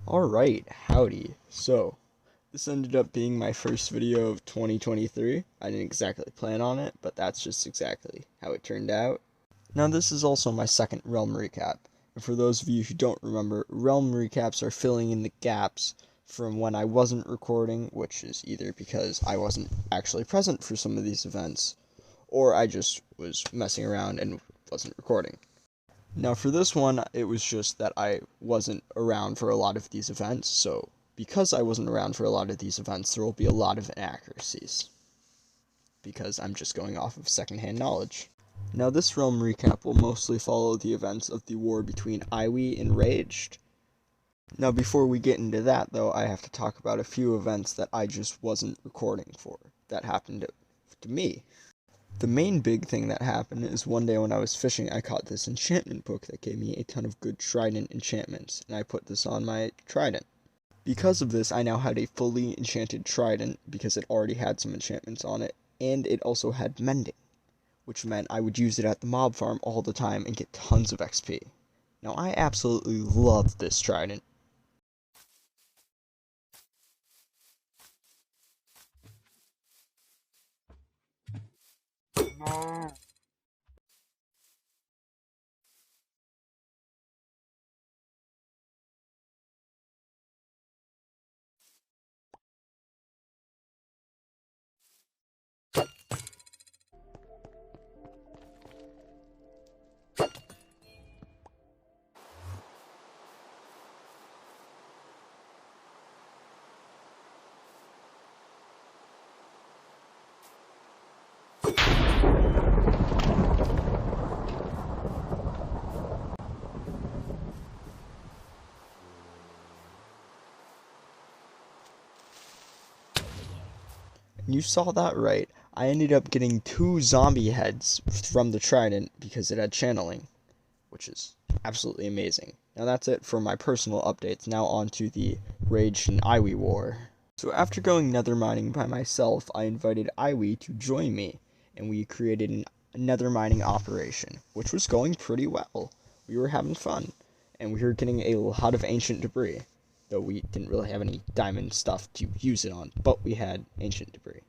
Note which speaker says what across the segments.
Speaker 1: Alright, howdy. So, this ended up being my first video of 2023. I didn't exactly plan on it, but that's just exactly how it turned out. Now, this is also my second Realm recap. And for those of you who don't remember, Realm recaps are filling in the gaps from when I wasn't recording, which is either because I wasn't actually present for some of these events, or I just was messing around and wasn't recording. Now for this one, it was just that I wasn't around for a lot of these events, so because I wasn't around for a lot of these events, there will be a lot of inaccuracies, because I'm just going off of secondhand knowledge. Now this Realm recap will mostly follow the events of the war between Iwi and Raged. Now before we get into that though, I have to talk about a few events that I just wasn't recording for, that happened to me. The main big thing that happened is one day when I was fishing, I caught this enchantment book that gave me a ton of good trident enchantments, and I put this on my trident. Because of this, I now had a fully enchanted trident, because it already had some enchantments on it, and it also had mending, which meant I would use it at the mob farm all the time and get tons of XP. Now, I absolutely loved this trident. You saw that right. I ended up getting 2 zombie heads from the trident because it had channeling, which is absolutely amazing. Now that's it for my personal updates. Now on to the Raged and Iwi war. So after going nether mining by myself, I invited Iwi to join me, and we created a nether mining operation, which was going pretty well. We were having fun, and we were getting a lot of ancient debris, though we didn't really have any diamond stuff to use it on, but we had ancient debris.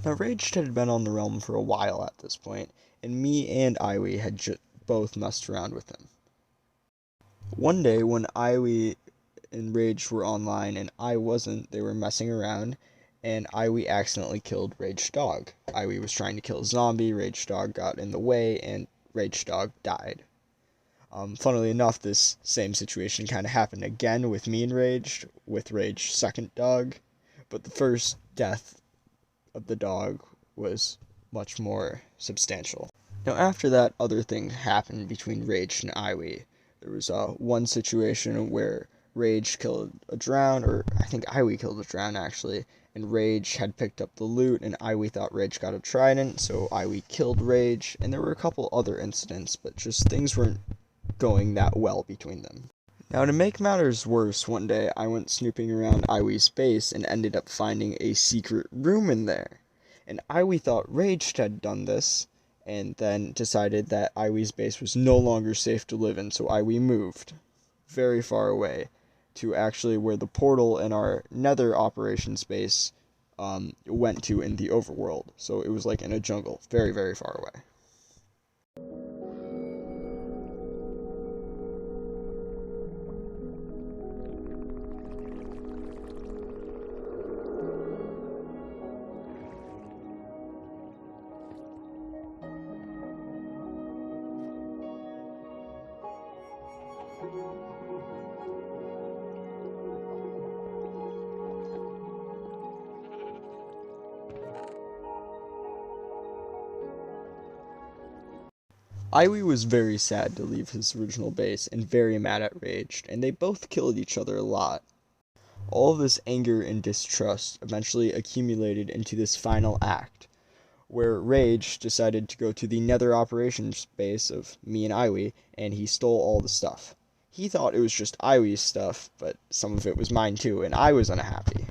Speaker 1: Now, Raged had been on the realm for a while at this point, and me and Iwi had both messed around with him. One day, when Iwi and Raged were online and I wasn't, they were messing around, and Iwi accidentally killed Raged Dog. Iwi was trying to kill a zombie, Raged Dog got in the way, and Raged Dog died. Funnily enough, this same situation kind of happened again with me and Raged, with Raged's second dog, but the first death of the dog was much more substantial. Now after that, other things happened between Rage and Iwi. There was one situation where Rage killed a drown, or I think Iwi killed a drown actually, and Rage had picked up the loot, and Iwi thought Rage got a trident, so Iwi killed Rage, and there were a couple other incidents, but just things weren't going that well between them. Now, to make matters worse, one day I went snooping around Iwi's base and ended up finding a secret room in there. And Iwi thought Raged had done this, and then decided that Iwi's base was no longer safe to live in, so Iwi moved very far away to actually where the portal in our nether operations base went to in the overworld. So it was like in a jungle, very, very far away. Iwi was very sad to leave his original base and very mad at Rage, and they both killed each other a lot. All of this anger and distrust eventually accumulated into this final act, where Rage decided to go to the Nether operations base of me and Iwi, and he stole all the stuff. He thought it was just Iwi's stuff, but some of it was mine too, and I was unhappy.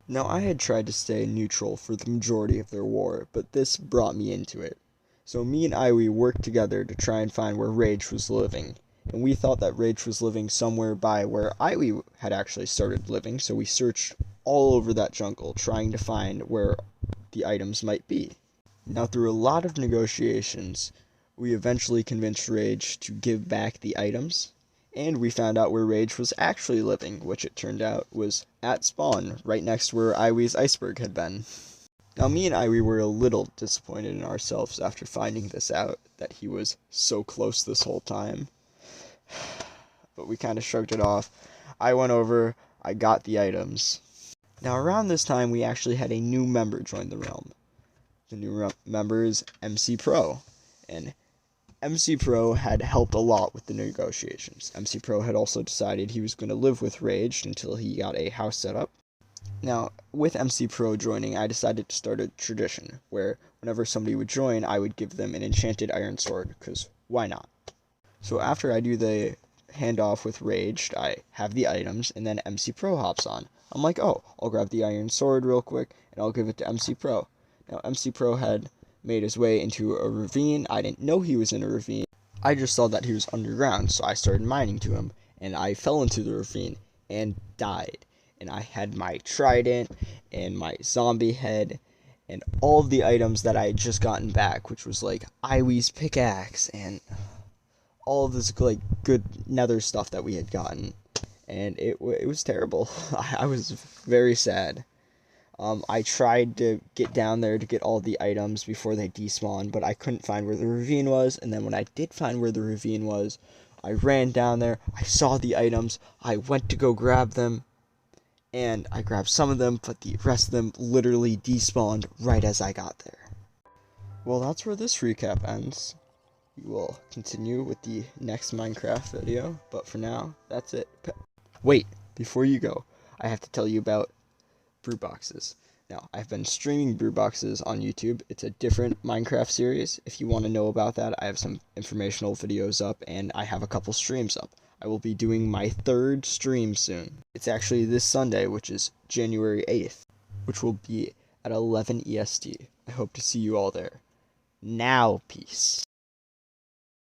Speaker 1: Now, I had tried to stay neutral for the majority of their war, but this brought me into it. So me and Iwi worked together to try and find where Rage was living, and we thought that Rage was living somewhere by where Iwi had actually started living, so we searched all over that jungle trying to find where the items might be. Now, through a lot of negotiations, we eventually convinced Rage to give back the items, and we found out where Rage was actually living, which it turned out was at spawn, right next to where Iwi's iceberg had been. Now, me and Iwi were a little disappointed in ourselves after finding this out, that he was so close this whole time. But we kind of shrugged it off. I went over, I got the items. Now, around this time, we actually had a new member join the realm. The new member is MC Pro, and MC Pro had helped a lot with the negotiations. MC Pro had also decided he was going to live with Rage until he got a house set up. Now, with MC Pro joining, I decided to start a tradition, where whenever somebody would join, I would give them an enchanted iron sword, because why not? So after I do the handoff with Rage, I have the items, and then MC Pro hops on. I'm like, oh, I'll grab the iron sword real quick, and I'll give it to MC Pro. Now, MC Pro had made his way into a ravine. I didn't know he was in a ravine. I just saw that he was underground, so I started mining to him, and I fell into the ravine and died. And I had my trident and my zombie head and all of the items that I had just gotten back, which was like Iwi's pickaxe and all of this like good nether stuff that we had gotten. And it was terrible. I was very sad. I tried to get down there to get all the items before they despawned, but I couldn't find where the ravine was, and then when I did find where the ravine was, I ran down there, I saw the items, I went to go grab them, and I grabbed some of them, but the rest of them literally despawned right as I got there. Well, that's where this recap ends. We will continue with the next Minecraft video, but for now, that's it. Wait, before you go, I have to tell you about Brewboxes. Now, I've been streaming Brewboxes on YouTube. It's a different Minecraft series. If you want to know about that, I have some informational videos up, and I have a couple streams up. I will be doing my 3rd stream soon. It's actually this Sunday, which is January 8th, which will be at 11 EST. I hope to see you all there. Now, peace.